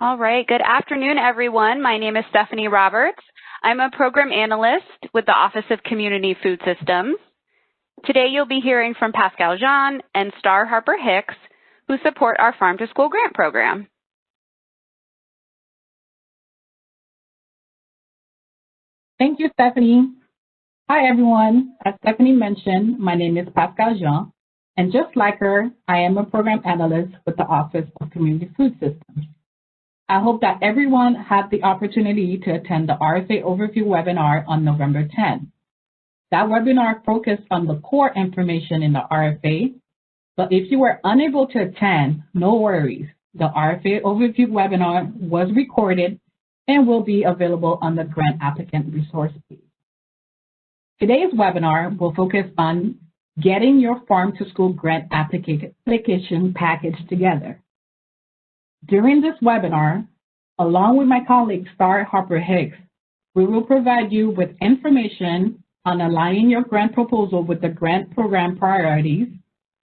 All right, good afternoon, everyone. My name is Stephanie Roberts. I'm a program analyst with the Office of Community Food Systems. Today, you'll be hearing from Pascal Jean and Star Harper Hicks, who support our Farm to School grant program. Thank you, Stephanie. Hi, everyone. As Stephanie mentioned, my name is Pascal Jean, and just like her, I am a program analyst with the Office of Community Food Systems. I hope that everyone had the opportunity to attend the RFA Overview webinar on November 10. That webinar focused on the core information in the RFA, but if you were unable to attend, no worries. The RFA Overview webinar was recorded and will be available on the grant applicant resource page. Today's webinar will focus on getting your Farm to School grant application package together. During this webinar, along with my colleague Star Harper Hicks, we will provide you with information on aligning your grant proposal with the grant program priorities,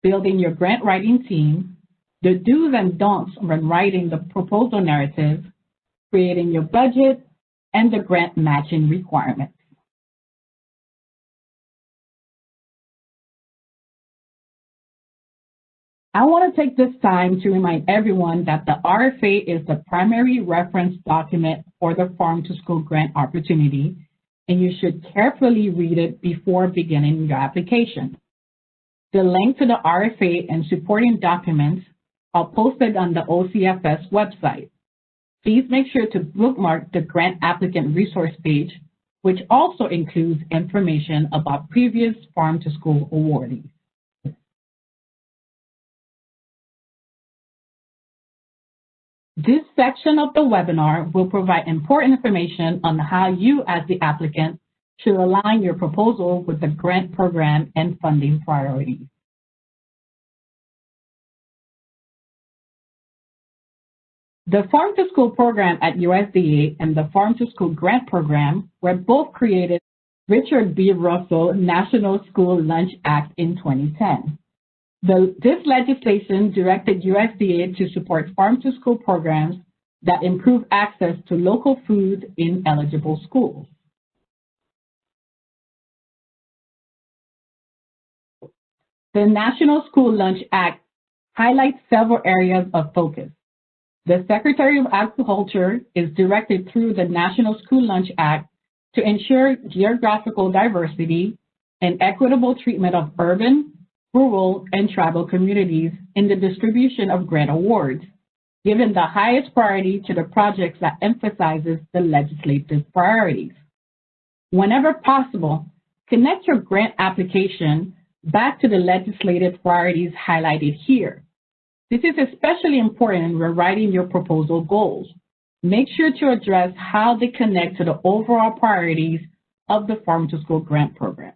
building your grant writing team, the do's and don'ts when writing the proposal narrative, creating your budget, and the grant matching requirements. I want to take this time to remind everyone that the RFA is the primary reference document for the Farm to School grant opportunity, and you should carefully read it before beginning your application. The link to the RFA and supporting documents are posted on the OCFS website. Please make sure to bookmark the grant applicant resource page, which also includes information about previous Farm to School awardees. This section of the webinar will provide important information on how you as the applicant should align your proposal with the grant program and funding priorities. The Farm to School program at USDA and the Farm to School grant program were both created by Richard B. Russell National School Lunch Act in 2010. This legislation directed USDA to support Farm to School programs that improve access to local food in eligible schools. The National School Lunch Act highlights several areas of focus. The Secretary of Agriculture is directed through the National School Lunch Act to ensure geographical diversity and equitable treatment of urban, rural, and tribal communities in the distribution of grant awards, given the highest priority to the projects that emphasizes the legislative priorities. Whenever possible, connect your grant application back to the legislative priorities highlighted here. This is especially important when writing your proposal goals. Make sure to address how they connect to the overall priorities of the Farm to School grant program.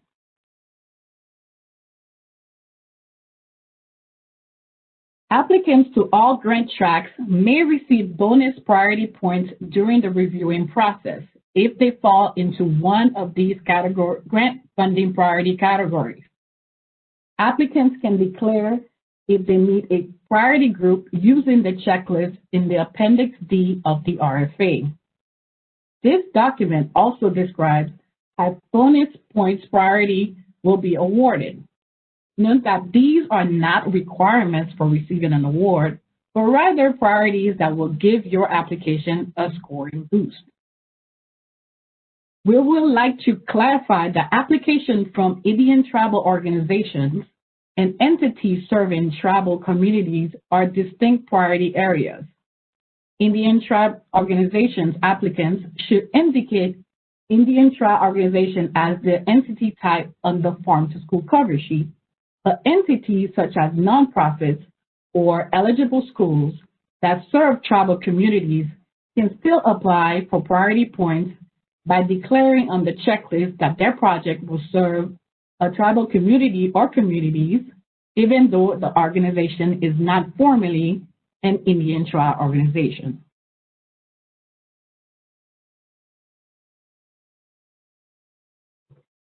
Applicants to all grant tracks may receive bonus priority points during the reviewing process if they fall into one of these grant funding priority categories. Applicants can declare if they meet a priority group using the checklist in the Appendix D of the RFA. This document also describes how bonus points priority will be awarded. Note that these are not requirements for receiving an award, but rather priorities that will give your application a scoring boost. We would like to clarify that application from Indian tribal organizations and entities serving tribal communities are distinct priority areas. Indian tribe organizations applicants should indicate Indian tribe organization as the entity type on the Farm to School cover sheet, but entities such as nonprofits or eligible schools that serve tribal communities can still apply for priority points by declaring on the checklist that their project will serve a tribal community or communities, even though the organization is not formally an Indian tribe organization.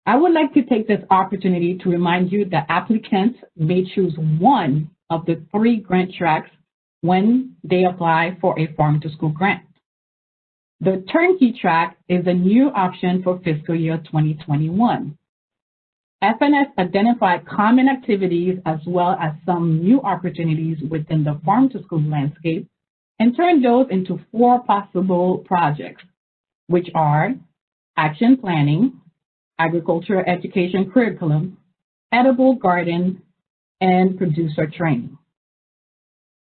I would like to take this opportunity to remind you that applicants may choose one of the 3 grant tracks when they apply for a Farm to School grant. The Turnkey Track is a new option for fiscal year 2021. FNS identified common activities as well as some new opportunities within the Farm to School landscape and turned those into 4 possible projects, which are action planning, agricultural education curriculum, edible garden, and producer training.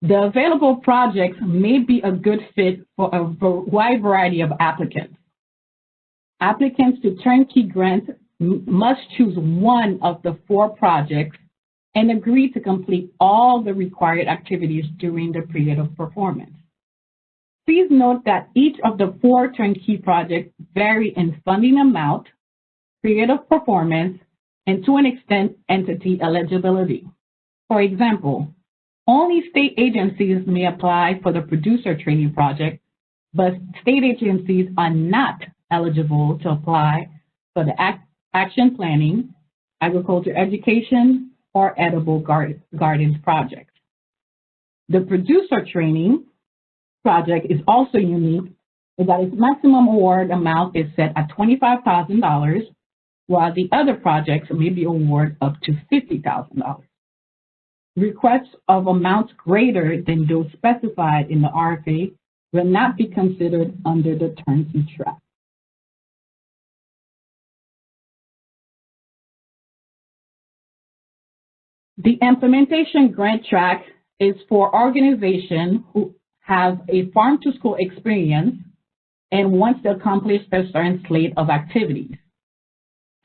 The available projects may be a good fit for a wide variety of applicants. Applicants to turnkey grants must choose one of the 4 projects and agree to complete all the required activities during the period of performance. Please note that each of the 4 turnkey projects vary in funding amount, period of performance, and to an extent, entity eligibility. For example, only state agencies may apply for the producer training project, but state agencies are not eligible to apply for the action planning, agriculture education, or edible gardens project. The producer training project is also unique in that its maximum award amount is set at $25,000, while the other projects may be awarded up to $50,000. Requests of amounts greater than those specified in the RFA will not be considered under the turnkey track. The implementation grant track is for organizations who have a farm to school experience and wants to accomplish a certain slate of activities.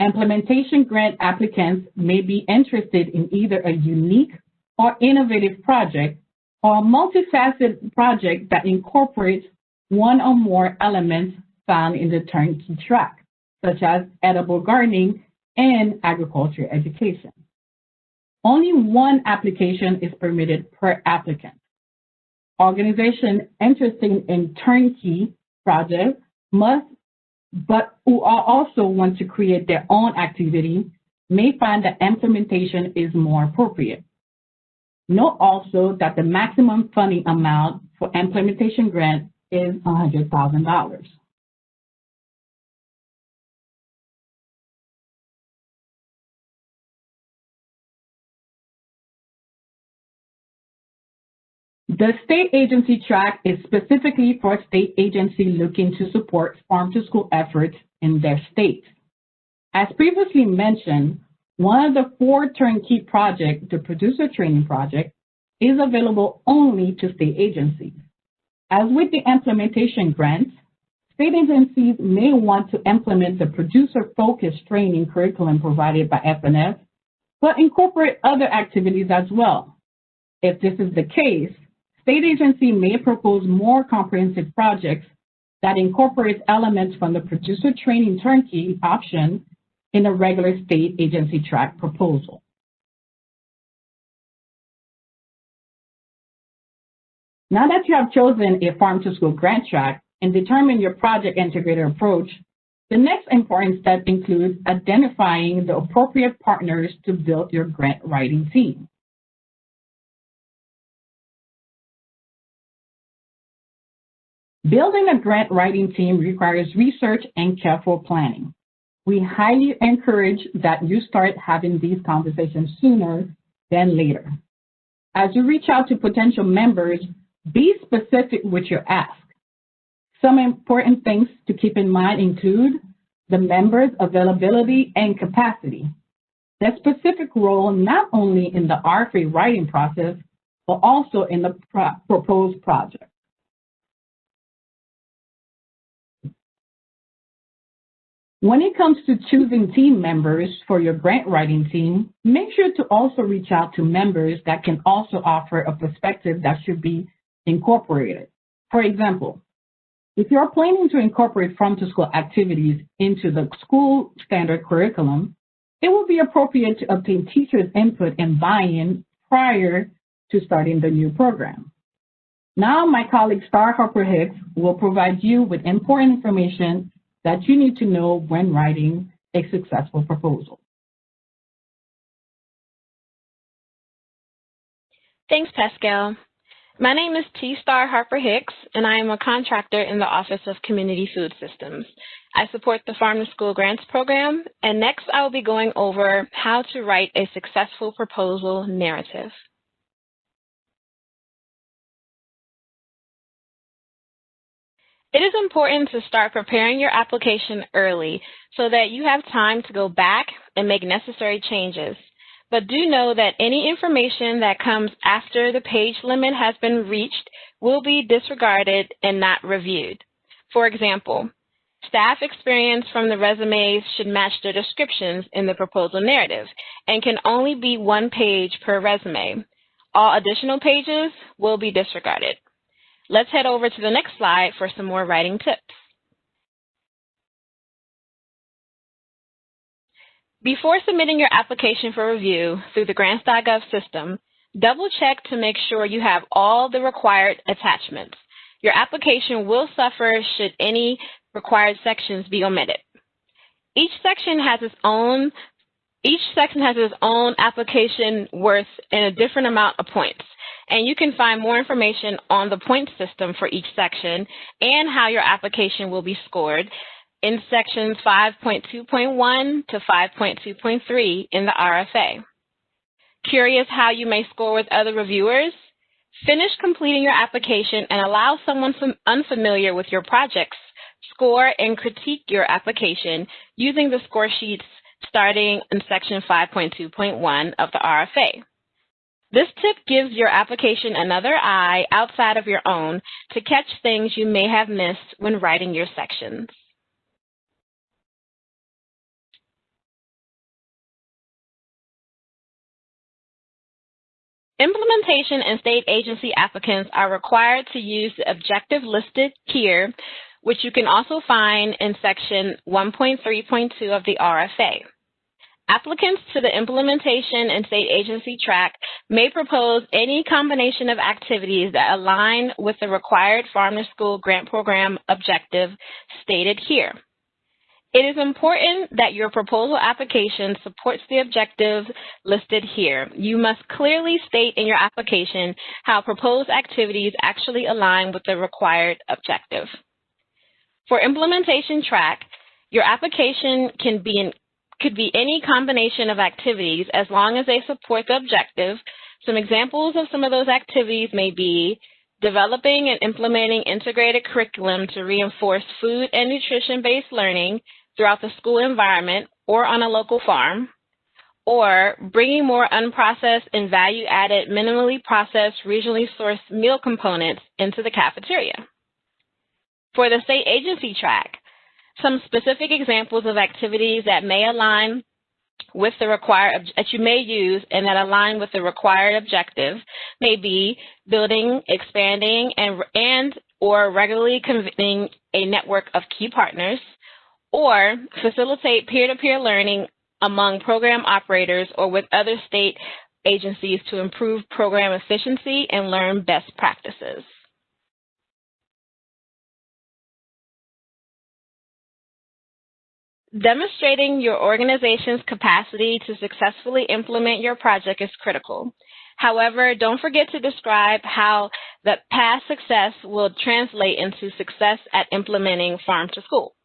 Implementation grant applicants may be interested in either a unique or innovative project or a multifaceted project that incorporates one or more elements found in the turnkey track, such as edible gardening and agriculture education. Only one application is permitted per applicant. Organizations interested in turnkey projects but who also want to create their own activity may find that implementation is more appropriate. Note also that the maximum funding amount for implementation grant is $100,000. The state agency track is specifically for state agencies looking to support farm to school efforts in their states. As previously mentioned, one of the 4 turnkey projects, the producer training project, is available only to state agencies. As with the implementation grants, state agencies may want to implement the producer-focused training curriculum provided by FNS, but incorporate other activities as well. If this is the case, state agency may propose more comprehensive projects that incorporates elements from the producer training turnkey option in a regular state agency track proposal. Now that you have chosen a farm to school grant track and determined your project integrated approach, the next important step includes identifying the appropriate partners to build your grant writing team. Building a grant writing team requires research and careful planning. We highly encourage that you start having these conversations sooner than later. As you reach out to potential members, be specific with your ask. Some important things to keep in mind include the members' availability and capacity, their specific role not only in the RFA writing process, but also in the proposed project. When it comes to choosing team members for your grant writing team, make sure to also reach out to members that can also offer a perspective that should be incorporated. For example, if you're planning to incorporate farm to school activities into the school standard curriculum, it will be appropriate to obtain teachers' input and buy-in prior to starting the new program. Now, my colleague Star Harper Hicks will provide you with important information that you need to know when writing a successful proposal. Thanks, Pascal. My name is T. Star Harper Hicks, and I am a contractor in the Office of Community Food Systems. I support the Farm to School Grants Program, and next I will be going over how to write a successful proposal narrative. It is important to start preparing your application early so that you have time to go back and make necessary changes. But do know that any information that comes after the page limit has been reached will be disregarded and not reviewed. For example, staff experience from the resumes should match the descriptions in the proposal narrative and can only be 1 page per resume. All additional pages will be disregarded. Let's head over to the next slide for some more writing tips. Before submitting your application for review through the grants.gov system, double-check to make sure you have all the required attachments. Your application will suffer should any required sections be omitted. Each section has its own application worth and a different amount of points. And you can find more information on the point system for each section and how your application will be scored in sections 5.2.1 to 5.2.3 in the RFA. Curious how you may score with other reviewers? Finish completing your application and allow someone unfamiliar with your projects score and critique your application using the score sheets starting in section 5.2.1 of the RFA. This tip gives your application another eye outside of your own to catch things you may have missed when writing your sections. Implementation and state agency applicants are required to use the objective listed here, which you can also find in section 1.3.2 of the RFA. Applicants to the implementation and state agency track may propose any combination of activities that align with the required Farm to School Grant Program objective stated here. It is important that your proposal application supports the objectives listed here. You must clearly state in your application how proposed activities actually align with the required objective. For implementation track, your application could be any combination of activities as long as they support the objective. Some examples of some of those activities may be developing and implementing integrated curriculum to reinforce food and nutrition-based learning throughout the school environment or on a local farm, or bringing more unprocessed and value-added, minimally processed, regionally sourced meal components into the cafeteria. For the state agency track, some specific examples of activities that may align with the that you may use and that align with the required objective may be building, expanding, and or regularly convening a network of key partners, or facilitate peer-to-peer learning among program operators or with other state agencies to improve program efficiency and learn best practices. Demonstrating your organization's capacity to successfully implement your project is critical. However, don't forget to describe how the past success will translate into success at implementing Farm to School.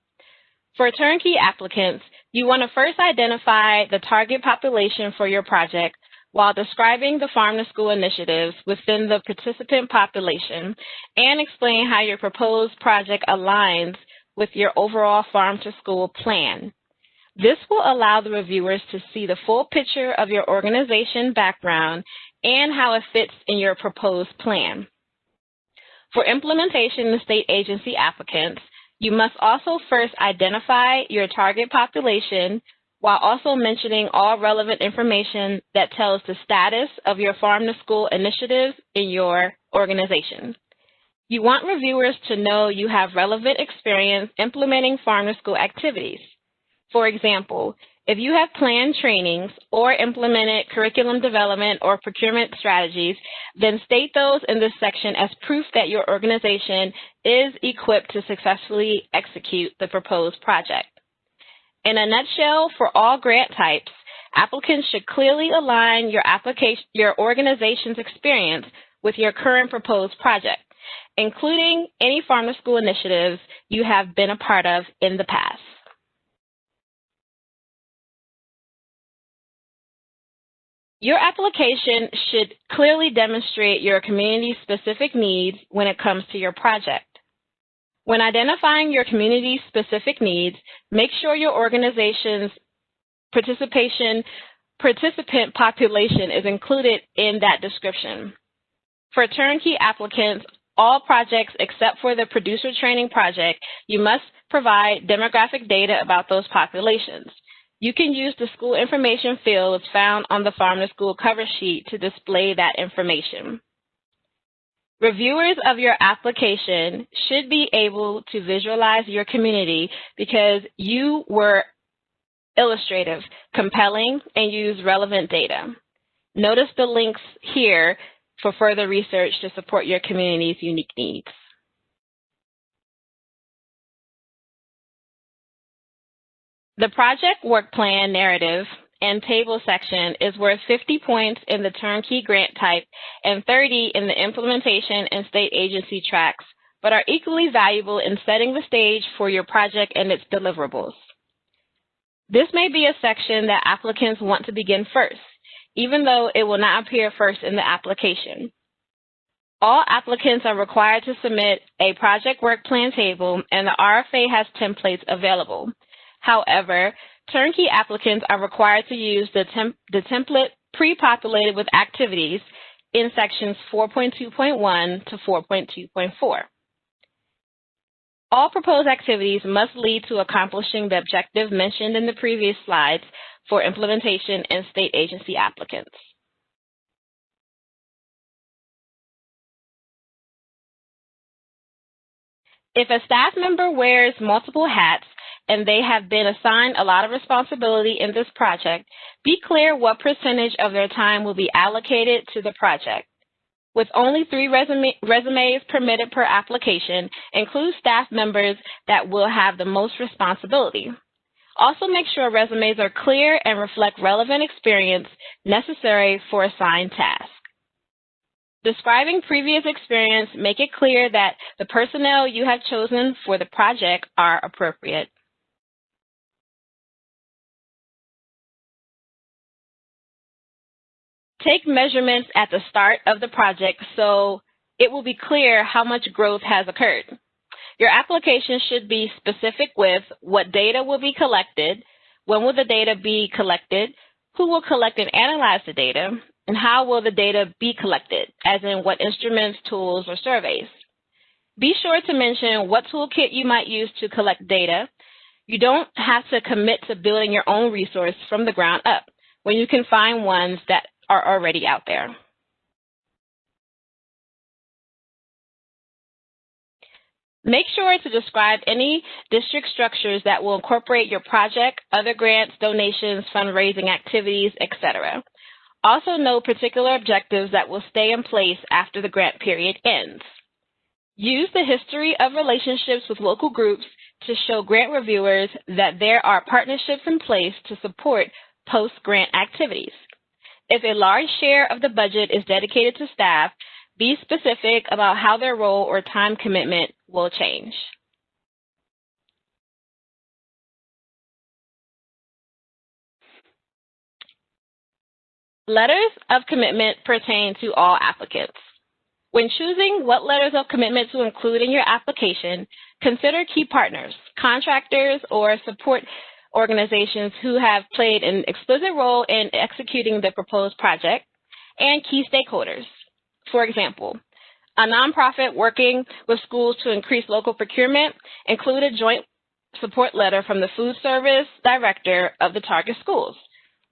For turnkey applicants, you want to first identify the target population for your project while describing the Farm to School initiatives within the participant population and explain how your proposed project aligns with your overall Farm to School plan. This will allow the reviewers to see the full picture of your organization background and how it fits in your proposed plan. For implementation and state agency applicants, you must also first identify your target population while also mentioning all relevant information that tells the status of your Farm to School initiatives in your organization. You want reviewers to know you have relevant experience implementing Farm to School activities. For example, if you have planned trainings or implemented curriculum development or procurement strategies, then state those in this section as proof that your organization is equipped to successfully execute the proposed project. In a nutshell, for all grant types, applicants should clearly align your organization's experience with your current proposed project, including any farm-to-school initiatives you have been a part of in the past. Your application should clearly demonstrate your community-specific needs when it comes to your project. When identifying your community-specific needs, make sure your organization's participant population is included in that description. For turnkey applicants, all projects except for the producer training project, you must provide demographic data about those populations. You can use the school information fields found on the Farm to School cover sheet to display that information. Reviewers of your application should be able to visualize your community because you were illustrative, compelling, and use relevant data. Notice the links here for further research to support your community's unique needs. The project work plan narrative and table section is worth 50 points in the turnkey grant type and 30 in the implementation and state agency tracks, but are equally valuable in setting the stage for your project and its deliverables. This may be a section that applicants want to begin first, even though it will not appear first in the application. All applicants are required to submit a project work plan table, and the RFA has templates available. However, turnkey applicants are required to use the template pre-populated with activities in sections 4.2.1 to 4.2.4. All proposed activities must lead to accomplishing the objective mentioned in the previous slides for implementation and state agency applicants. If a staff member wears multiple hats and they have been assigned a lot of responsibility in this project, be clear what percentage of their time will be allocated to the project. With only 3 resumes permitted per application, include staff members that will have the most responsibility. Also make sure resumes are clear and reflect relevant experience necessary for assigned tasks. Describing previous experience, make it clear that the personnel you have chosen for the project are appropriate. Take measurements at the start of the project so it will be clear how much growth has occurred. Your application should be specific with what data will be collected, when will the data be collected, who will collect and analyze the data, and how will the data be collected, as in what instruments, tools, or surveys. Be sure to mention what toolkit you might use to collect data. You don't have to commit to building your own resource from the ground up when you can find ones that are already out there. Make sure to describe any district structures that will incorporate your project, other grants, donations, fundraising activities, etc. Also note particular objectives that will stay in place after the grant period ends. Use the history of relationships with local groups to show grant reviewers that there are partnerships in place to support post-grant activities. If a large share of the budget is dedicated to staff, be specific about how their role or time commitment will change. Letters of commitment pertain to all applicants. When choosing what letters of commitment to include in your application, consider key partners, contractors, or support organizations who have played an explicit role in executing the proposed project, and key stakeholders. For example, a nonprofit working with schools to increase local procurement include a joint support letter from the food service director of the target schools.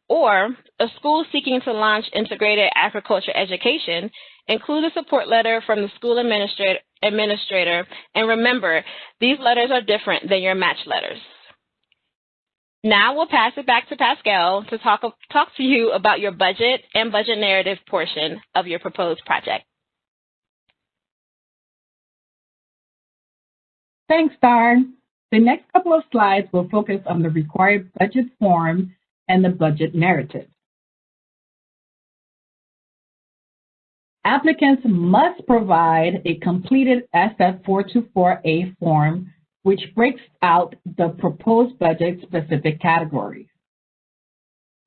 Or a school seeking to launch integrated agriculture education include a support letter from the school administrator. And remember, these letters are different than your match letters. Now we'll pass it back to Pascal to talk to you about your budget and budget narrative portion of your proposed project. Thanks, Star. The next couple of slides will focus on the required budget form and the budget narrative. Applicants must provide a completed SF-424A form, which breaks out the proposed budget specific categories.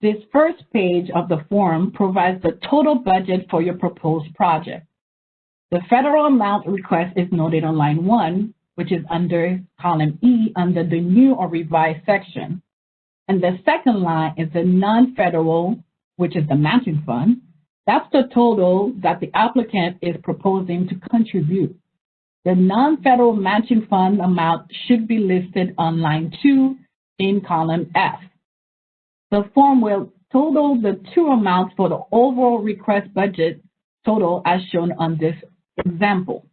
This first page of the form provides the total budget for your proposed project. The federal amount request is noted on line 1, which is under column E under the new or revised section. And the second line is the non-federal, which is the matching fund. That's the total that the applicant is proposing to contribute. The non-federal matching fund amount should be listed on line 2 in column F. The form will total the two amounts for the overall request budget total as shown on this example.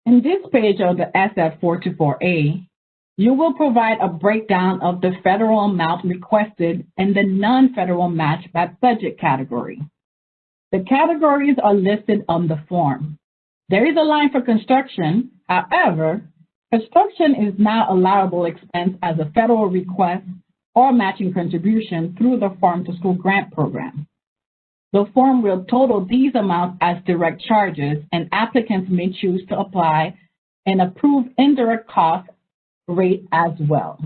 In this page of the SF-424A, you will provide a breakdown of the federal amount requested and the non-federal match by budget category. The categories are listed on the form. There is a line for construction. However, construction is not allowable expense as a federal request or matching contribution through the Farm to School Grant Program. The form will total these amounts as direct charges, and applicants may choose to apply an approved indirect cost rate as well.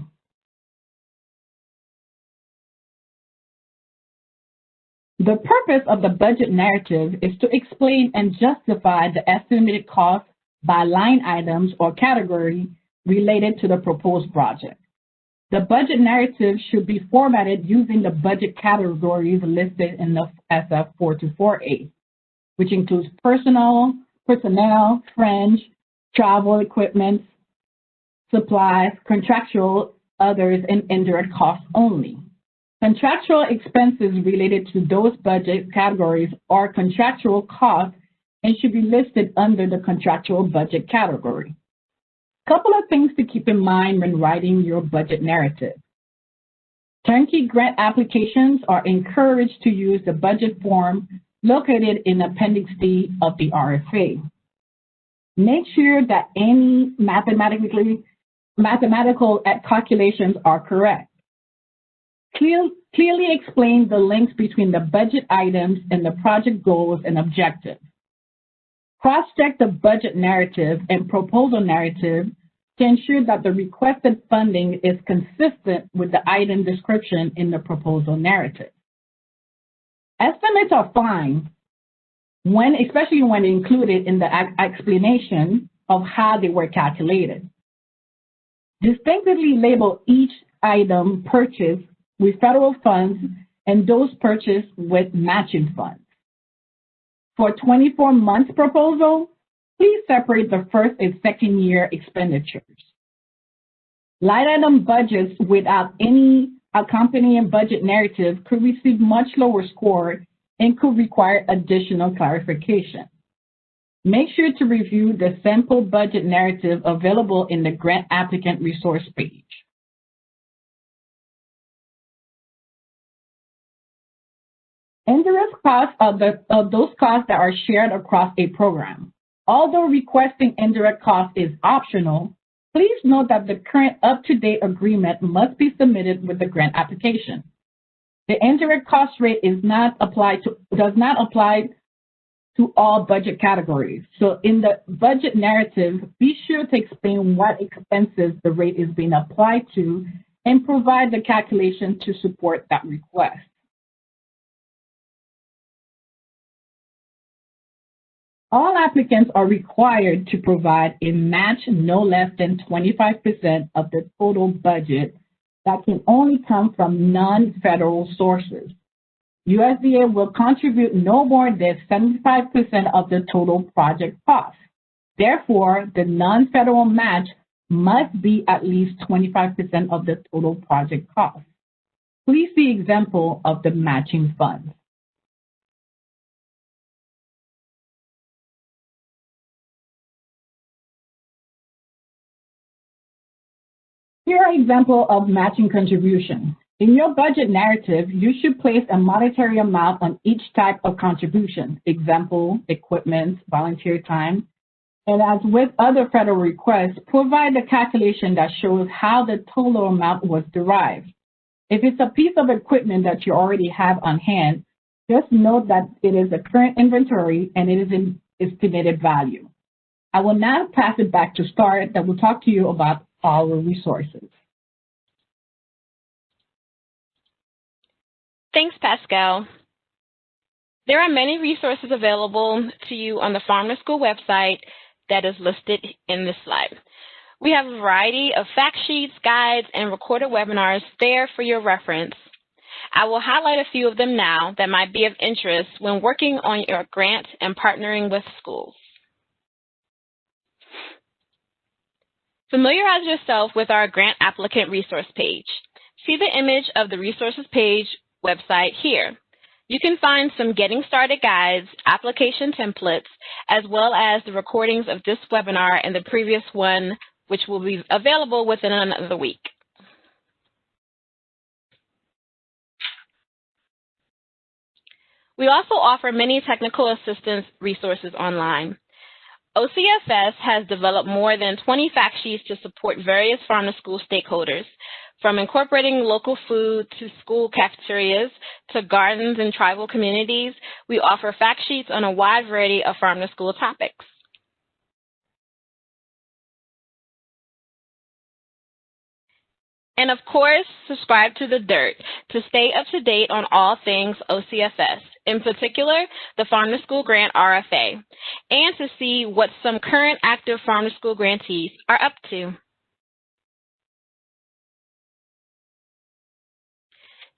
The purpose of the budget narrative is to explain and justify the estimated cost by line items or category related to the proposed project. The budget narrative should be formatted using the budget categories listed in the SF-424A, which includes personnel, fringe, travel equipment, supplies, contractual, others, and indirect costs only. Contractual expenses related to those budget categories are contractual costs and should be listed under the contractual budget category. Couple of things to keep in mind when writing your budget narrative. Turnkey grant applications are encouraged to use the budget form located in Appendix D of the RFA. Make sure that any mathematical calculations are correct. Clearly explain the links between the budget items and the project goals and objectives. Cross-check the budget narrative and proposal narrative to ensure that the requested funding is consistent with the item description in the proposal narrative. Estimates are fine, especially when included in the explanation of how they were calculated. Distinctively label each item purchased with federal funds and those purchased with matching funds. For 24 months proposal, please separate the first and second year expenditures. Line item budgets without any accompanying budget narrative could receive much lower score and could require additional clarification. Make sure to review the sample budget narrative available in the grant applicant resource page. Indirect costs are those costs that are shared across a program. Although requesting indirect costs is optional, please note that the current up-to-date agreement must be submitted with the grant application. The indirect cost rate does not apply to all budget categories. So in the budget narrative, be sure to explain what expenses the rate is being applied to and provide the calculation to support that request. All applicants are required to provide a match no less than 25% of the total budget that can only come from non-federal sources. USDA will contribute no more than 75% of the total project cost. Therefore, the non-federal match must be at least 25% of the total project cost. Please see example of the matching funds. Here are examples of matching contribution. In your budget narrative, you should place a monetary amount on each type of contribution, example, equipment, volunteer time, and as with other federal requests, provide a calculation that shows how the total amount was derived. If it's a piece of equipment that you already have on hand, just note that it is a current inventory and it is in estimated value. I will now pass it back to Star that will talk to you about our resources. Thanks, Pascal. There are many resources available to you on the Farm to School website that is listed in this slide. We have a variety of fact sheets, guides, and recorded webinars there for your reference. I will highlight a few of them now that might be of interest when working on your grant and partnering with schools. Familiarize yourself with our grant applicant resource page. See the image of the resources page website here. You can find some getting started guides, application templates, as well as the recordings of this webinar and the previous one, which will be available within another week. We also offer many technical assistance resources online. OCFS has developed more than 20 fact sheets to support various farm to school stakeholders, from incorporating local food to school cafeterias to gardens and tribal communities. We offer fact sheets on a wide variety of farm to school topics. And of course, subscribe to The Dirt to stay up to date on all things OCFS, in particular, the Farm to School Grant RFA, and to see what some current active Farm to School grantees are up to.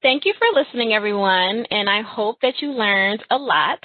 Thank you for listening, everyone, and I hope that you learned a lot.